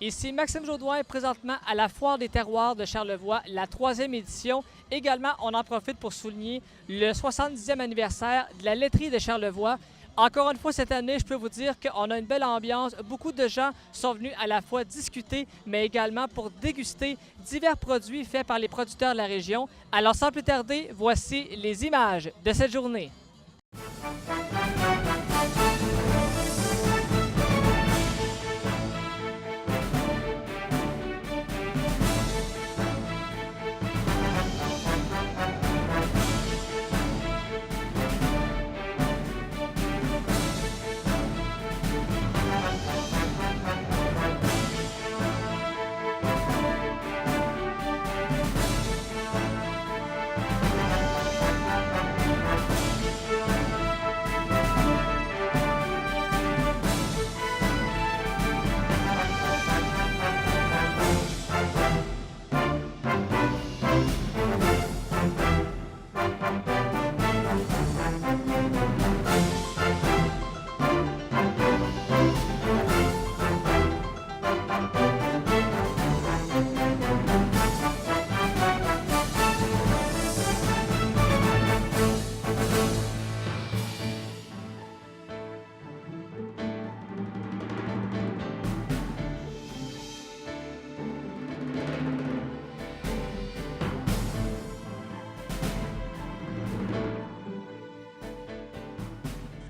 Ici Maxime Jodoin, présentement à la Foire des terroirs de Charlevoix, la 3e édition. Également, on en profite pour souligner le 70e anniversaire de la laiterie de Charlevoix. Encore une fois, cette année, je peux vous dire qu'on a une belle ambiance. Beaucoup de gens sont venus à la fois discuter, mais également pour déguster divers produits faits par les producteurs de la région. Alors, sans plus tarder, voici les images de cette journée.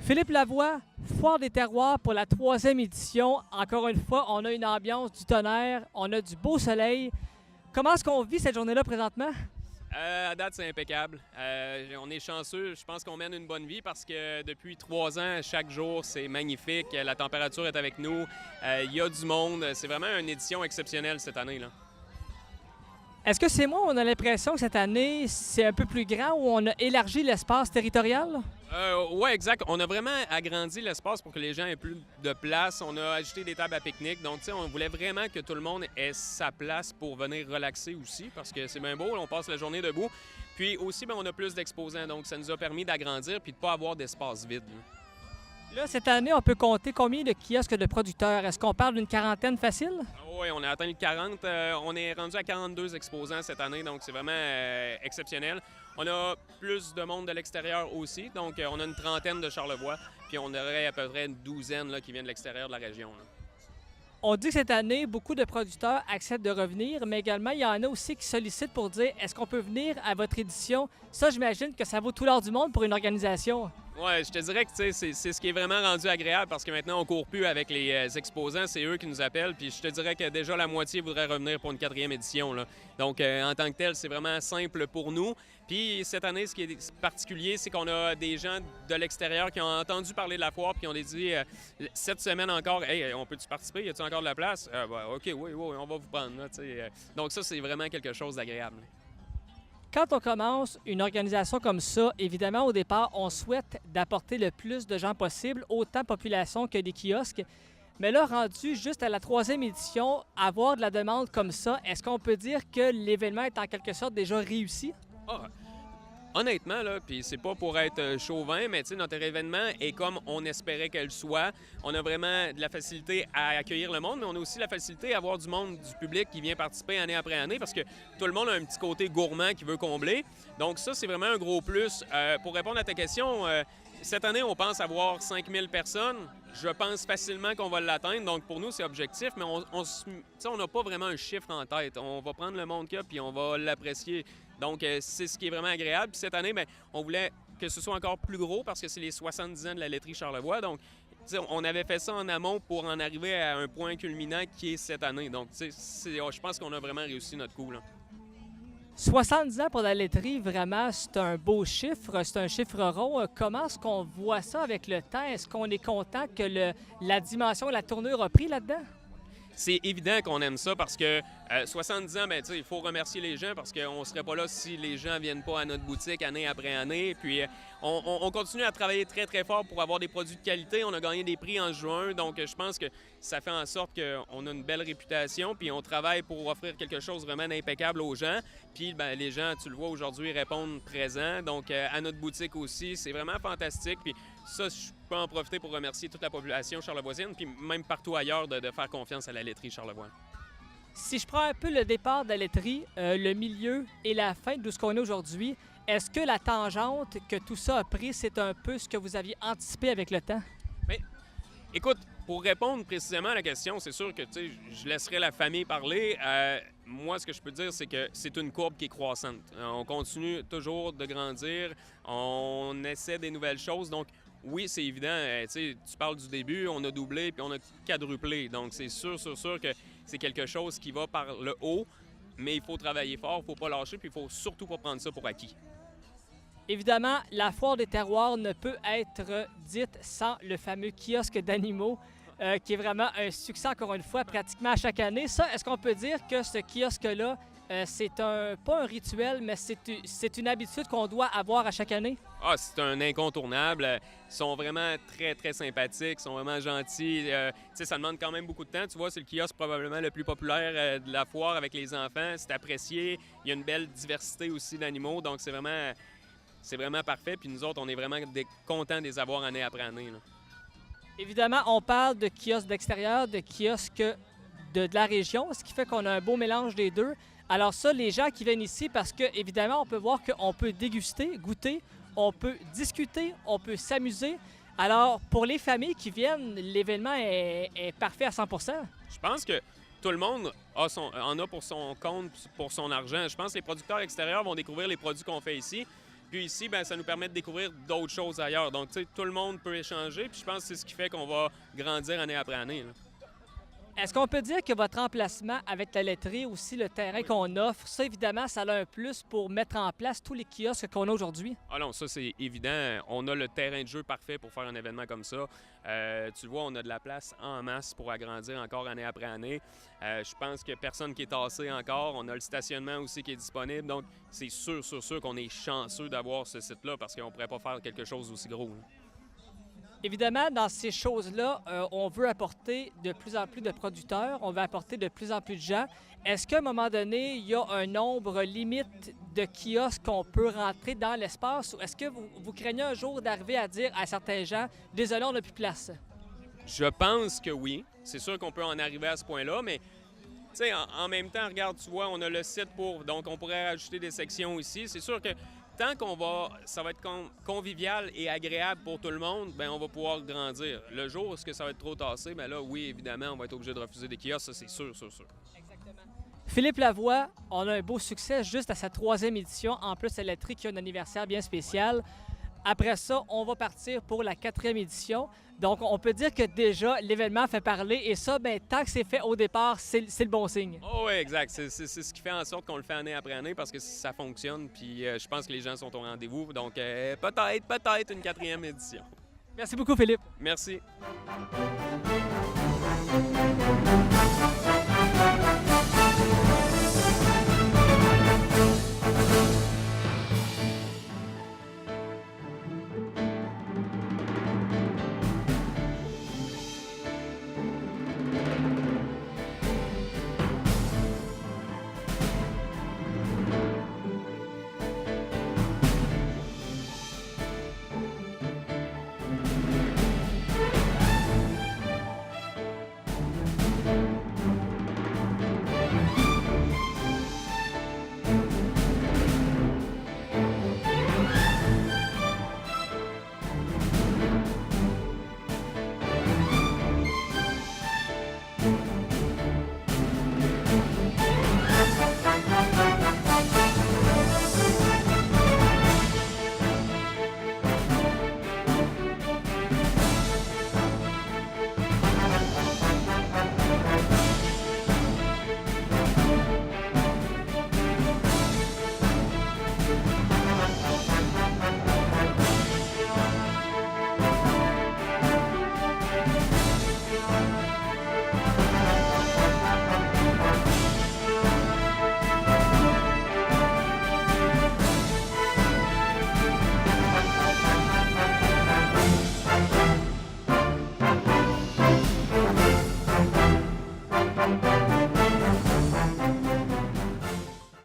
Philippe Lavoie, Foire des terroirs pour la 3e édition. Encore une fois, on a une ambiance du tonnerre, on a du beau soleil. Comment est-ce qu'on vit cette journée-là présentement? À date, c'est impeccable. On est chanceux. Je pense qu'on mène une bonne vie parce que depuis 3 ans, chaque jour, c'est magnifique. La température est avec nous. Il y a du monde. C'est vraiment une édition exceptionnelle cette année-là. Est-ce que c'est moi où on a l'impression que cette année, c'est un peu plus grand, où on a élargi l'espace territorial? Oui, exact. On a vraiment agrandi l'espace pour que les gens aient plus de place. On a ajouté des tables à pique-nique. Donc, tu sais, on voulait vraiment que tout le monde ait sa place pour venir relaxer aussi parce que c'est bien beau, on passe la journée debout. Puis aussi, bien, on a plus d'exposants. Donc, ça nous a permis d'agrandir puis de ne pas avoir d'espace vide. Là, cette année, on peut compter combien de kiosques de producteurs? Est-ce qu'on parle d'une quarantaine facile? Oui, on a atteint le 40. On est rendu à 42 exposants cette année, donc c'est vraiment exceptionnel. On a plus de monde de l'extérieur aussi, donc on a une trentaine de Charlevoix, puis on aurait à peu près une douzaine là, qui viennent de l'extérieur de la région. Là. On dit que cette année, beaucoup de producteurs acceptent de revenir, mais également, il y en a aussi qui sollicitent pour dire est-ce qu'on peut venir à votre édition? Ça, j'imagine que ça vaut tout l'or du monde pour une organisation. Oui, je te dirais que c'est ce qui est vraiment rendu agréable parce que maintenant, on ne court plus avec les exposants, c'est eux qui nous appellent. Puis je te dirais que déjà la moitié voudrait revenir pour une 4e édition. Là. Donc, en tant que tel, c'est vraiment simple pour nous. Puis cette année, ce qui est particulier, c'est qu'on a des gens de l'extérieur qui ont entendu parler de la foire puis qui ont dit cette semaine encore, hey, on peut-tu participer? Y a-t-il encore de la place? OK, oui, on va vous prendre. Là, donc, ça, c'est vraiment quelque chose d'agréable. Quand on commence une organisation comme ça, évidemment, au départ, on souhaite d'apporter le plus de gens possible, autant population que des kiosques. Mais là, rendu juste à la 3e édition, avoir de la demande comme ça, est-ce qu'on peut dire que l'événement est en quelque sorte déjà réussi? Honnêtement, là, puis c'est pas pour être chauvin, mais notre événement est comme on espérait qu'elle soit. On a vraiment de la facilité à accueillir le monde, mais on a aussi la facilité à avoir du monde, du public qui vient participer année après année parce que tout le monde a un petit côté gourmand qui veut combler. Donc ça, c'est vraiment un gros plus. Pour répondre à ta question, cette année, on pense avoir 5000 personnes. Je pense facilement qu'on va l'atteindre. Donc, pour nous, c'est objectif, mais on n'a pas vraiment un chiffre en tête. On va prendre le monde qu'il y a puis on va l'apprécier. Donc, c'est ce qui est vraiment agréable. Puis cette année, bien, on voulait que ce soit encore plus gros parce que c'est les 70 ans de la laiterie Charlevoix. Donc, on avait fait ça en amont pour en arriver à un point culminant qui est cette année. Donc, je pense qu'on a vraiment réussi notre coup, là. 70 ans pour la laiterie, vraiment, c'est un beau chiffre, c'est un chiffre rond. Comment est-ce qu'on voit ça avec le temps? Est-ce qu'on est content que la dimension, la tournure a pris là-dedans? C'est évident qu'on aime ça parce que 70 ans, bien, il faut remercier les gens parce qu'on ne serait pas là si les gens ne viennent pas à notre boutique année après année. Puis on continue à travailler très, très fort pour avoir des produits de qualité. On a gagné des prix en juin, donc je pense que ça fait en sorte qu'on a une belle réputation. Puis on travaille pour offrir quelque chose vraiment d'impeccable aux gens. Puis bien, les gens, tu le vois aujourd'hui, répondent présents. Donc à notre boutique aussi, c'est vraiment fantastique. Puis ça, je peux en profiter pour remercier toute la population charlevoisienne, puis même partout ailleurs, de faire confiance à la laiterie Charlevoix. Si je prends un peu le départ de la laiterie, le milieu et la fin de ce qu'on est aujourd'hui, est-ce que la tangente que tout ça a pris, c'est un peu ce que vous aviez anticipé avec le temps? Mais, écoute, pour répondre précisément à la question, c'est sûr que je laisserai la famille parler. Moi, ce que je peux dire, c'est que c'est une courbe qui est croissante. On continue toujours de grandir, on essaie des nouvelles choses. Donc, oui, c'est évident. Tu parles du début, on a doublé puis on a quadruplé. Donc, c'est sûr que c'est quelque chose qui va par le haut, mais il faut travailler fort, il ne faut pas lâcher, puis il ne faut surtout pas prendre ça pour acquis. Évidemment, la foire des terroirs ne peut être dite sans le fameux kiosque d'animaux, qui est vraiment un succès, encore une fois, pratiquement à chaque année. Ça, est-ce qu'on peut dire que ce kiosque-là, c'est pas un rituel, mais c'est une habitude qu'on doit avoir à chaque année? Ah, c'est un incontournable. Ils sont vraiment très, très sympathiques, ils sont vraiment gentils. Ça demande quand même beaucoup de temps. Tu vois, c'est le kiosque probablement le plus populaire de la foire avec les enfants. C'est apprécié. Il y a une belle diversité aussi d'animaux, donc c'est vraiment parfait. Puis nous autres, on est vraiment contents de les avoir année après année, là. Évidemment, on parle de kiosques d'extérieur, de kiosques de la région, ce qui fait qu'on a un beau mélange des deux. Alors ça, les gens qui viennent ici, parce que évidemment, on peut voir qu'on peut déguster, goûter, on peut discuter, on peut s'amuser. Alors, pour les familles qui viennent, l'événement est parfait à 100 %. Je pense que tout le monde en a pour son compte, pour son argent. Je pense que les producteurs extérieurs vont découvrir les produits qu'on fait ici. Puis ici, bien, ça nous permet de découvrir d'autres choses ailleurs. Donc, tu sais, tout le monde peut échanger. Puis je pense que c'est ce qui fait qu'on va grandir année après année, là. Est-ce qu'on peut dire que votre emplacement avec la laiterie, aussi le terrain qu'on offre, ça, évidemment, ça a un plus pour mettre en place tous les kiosques qu'on a aujourd'hui? Ah non, ça, c'est évident. On a le terrain de jeu parfait pour faire un événement comme ça. Tu vois, on a de la place en masse pour agrandir encore année après année. Je pense qu'il n'y a personne qui est tassé encore. On a le stationnement aussi qui est disponible. Donc, c'est sûr qu'on est chanceux d'avoir ce site-là parce qu'on ne pourrait pas faire quelque chose d'aussi gros, là. Évidemment, dans ces choses-là, on veut apporter de plus en plus de producteurs, on veut apporter de plus en plus de gens. Est-ce qu'à un moment donné, il y a un nombre limite de kiosques qu'on peut rentrer dans l'espace ou est-ce que vous craignez un jour d'arriver à dire à certains gens « Désolé, on n'a plus de place ». Je pense que oui. C'est sûr qu'on peut en arriver à ce point-là, mais tu sais, en même temps, regarde, tu vois, on a le site pour... Donc, on pourrait rajouter des sections ici. C'est sûr que tant ça va être convivial et agréable pour tout le monde, bien, on va pouvoir grandir. Le jour où ça va être trop tassé, bien là, oui, évidemment, on va être obligé de refuser des kiosques, ça, c'est sûr. Exactement. Philippe Lavoie, on a un beau succès juste à sa 3e édition. En plus, la laiterie qui a un anniversaire bien spécial. Après ça, on va partir pour la 4e édition. Donc, on peut dire que déjà, l'événement fait parler. Et ça, bien, tant que c'est fait au départ, c'est le bon signe. Oh oui, exact. C'est ce qui fait en sorte qu'on le fait année après année parce que ça fonctionne. Puis je pense que les gens sont au rendez-vous. Donc, peut-être une 4e édition. Merci beaucoup, Philippe. Merci.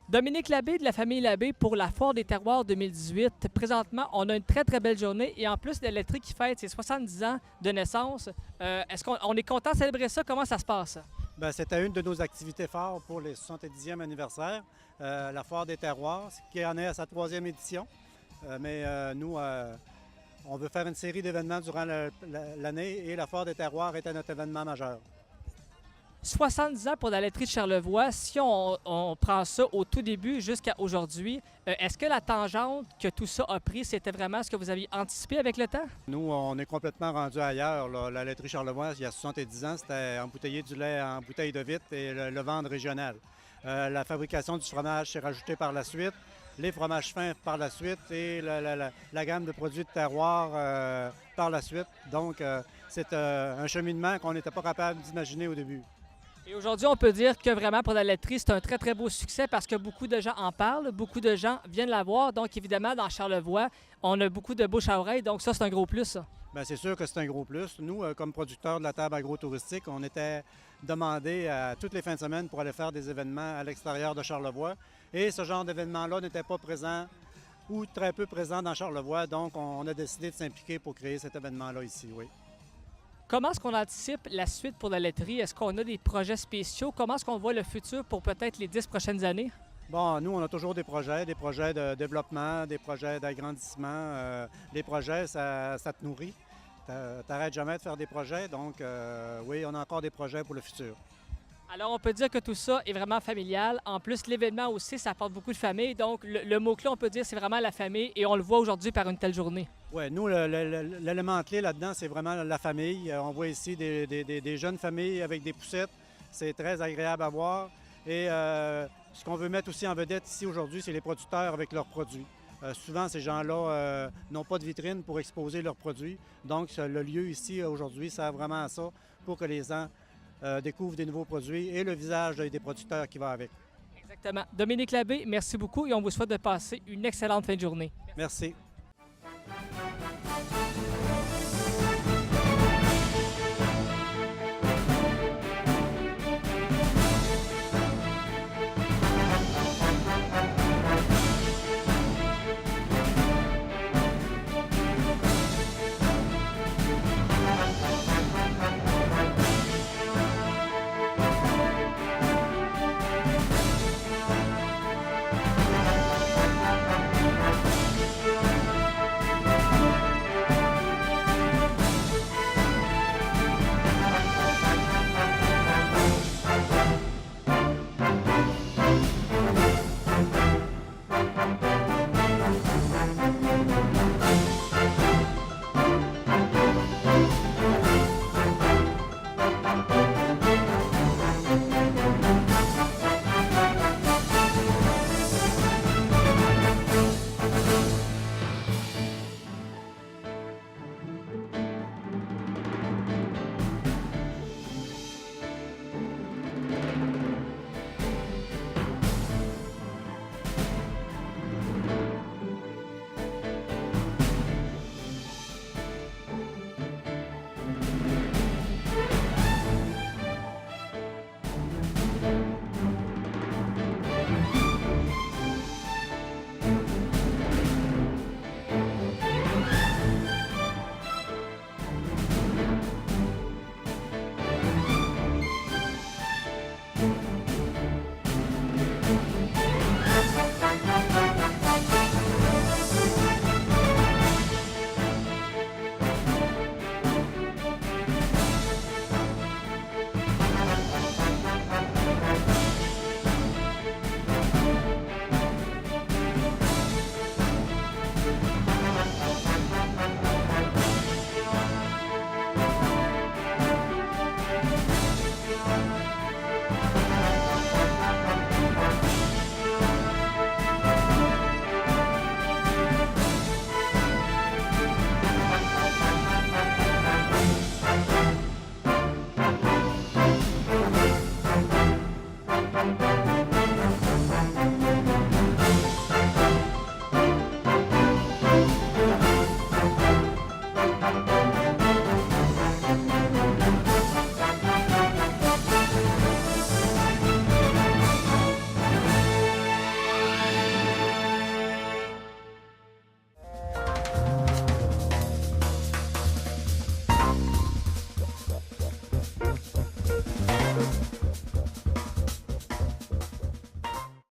Dominique Labbé de la famille Labbé pour la Foire des terroirs 2018. Présentement, on a une très, très belle journée et en plus de l'électrique qui fête ses 70 ans de naissance, est-ce qu'on est content de célébrer ça? Comment ça se passe? Bien, c'était une de nos activités phares pour les 70e anniversaire, la Foire des terroirs, qui en est à sa 3e édition. Nous, on veut faire une série d'événements durant l'année et la Foire des terroirs était notre événement majeur. 70 ans pour la laiterie de Charlevoix. Si on prend ça au tout début jusqu'à aujourd'hui, est-ce que la tangente que tout ça a pris, c'était vraiment ce que vous aviez anticipé avec le temps? Nous, on est complètement rendu ailleurs, là. La laiterie Charlevoix, il y a 70 ans, c'était embouteiller du lait en bouteille de vitre et le vendre régional. La fabrication du fromage s'est rajoutée par la suite, les fromages fins par la suite et la gamme de produits de terroir par la suite. Donc, c'est un cheminement qu'on n'était pas capable d'imaginer au début. Et aujourd'hui, on peut dire que vraiment pour la laiterie, c'est un très, très beau succès parce que beaucoup de gens en parlent, beaucoup de gens viennent la voir. Donc, évidemment, dans Charlevoix, on a beaucoup de bouche à oreille. Donc, ça, c'est un gros plus, ça. Bien, c'est sûr que c'est un gros plus. Nous, comme producteurs de la table agro-touristique, on était demandés à toutes les fins de semaine pour aller faire des événements à l'extérieur de Charlevoix. Et ce genre d'événement-là n'était pas présent ou très peu présent dans Charlevoix. Donc, on a décidé de s'impliquer pour créer cet événement-là ici, oui. Comment est-ce qu'on anticipe la suite pour la laiterie? Est-ce qu'on a des projets spéciaux? Comment est-ce qu'on voit le futur pour peut-être les 10 prochaines années? Bon, nous, on a toujours des projets de développement, des projets d'agrandissement. Les projets, ça te nourrit. T'arrêtes jamais de faire des projets. Donc, oui, on a encore des projets pour le futur. Alors, on peut dire que tout ça est vraiment familial. En plus, l'événement aussi, ça apporte beaucoup de famille. Donc, le mot-clé, on peut dire, c'est vraiment la famille et on le voit aujourd'hui par une telle journée. Oui, nous, l'élément clé là-dedans, c'est vraiment la famille. On voit ici des jeunes familles avec des poussettes. C'est très agréable à voir. Et ce qu'on veut mettre aussi en vedette ici aujourd'hui, c'est les producteurs avec leurs produits. Souvent, ces gens-là n'ont pas de vitrine pour exposer leurs produits. Donc, le lieu ici, aujourd'hui, sert vraiment à ça pour que les gens découvrent des nouveaux produits et le visage des producteurs qui va avec. Exactement. Dominique Labbé, merci beaucoup et on vous souhaite de passer une excellente fin de journée. Merci.